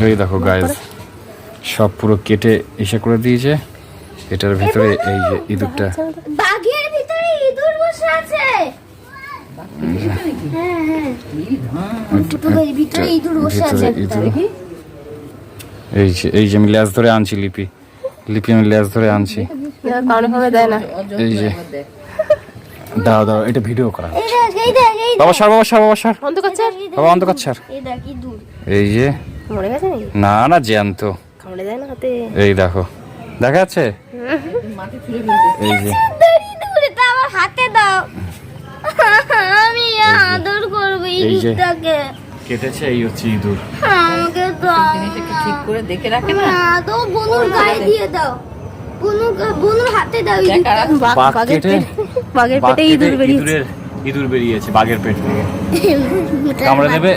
এই দেখো গাইস, সব পুরো কেটে এসে করে দিয়েছে। এটার ভিতরে এই যে ইঁদুরটা, বাঘের ভিতরে ইঁদুর বসে আছে। হ্যাঁ হ্যাঁ, দুটোর ভিতরে ইঁদুর বসে আছে। এই যে আমি ল্যাজ ধরে আনছি, লিপি আমি ল্যাজ ধরে আনছি। দেয় না। এই যে দাও এটা ভিডিও করা। এই দেখ এই দেখ এই বাবা সার বন্ধ করছে। বাবা অন্ধকার ছাড়। এই দেখ ইঁদুর। এই যে মরে গেছে নাকি? না জ্যান্ত। কামড়ে দেয় না হাতে। এই দেখো, দেখা যাচ্ছে? এই যে ইঁদুর, এটা আমার হাতে দাও, আমি আদর করব ইঁদুরটাকে। কেটেছে, এই হচ্ছে ইঁদুর। আমাকে দাও, ঠিক করে দেখে রাখে না। তো বনুর গায়ে দিয়ে দাও, বনুর হাতে দাও ইঁদুরটা। বাঘের পেটে ইঁদুর বেরিয়েছে। ইঁদুর বেরিয়েছে বাঘের পেট থেকে। কামড়ে দেবে।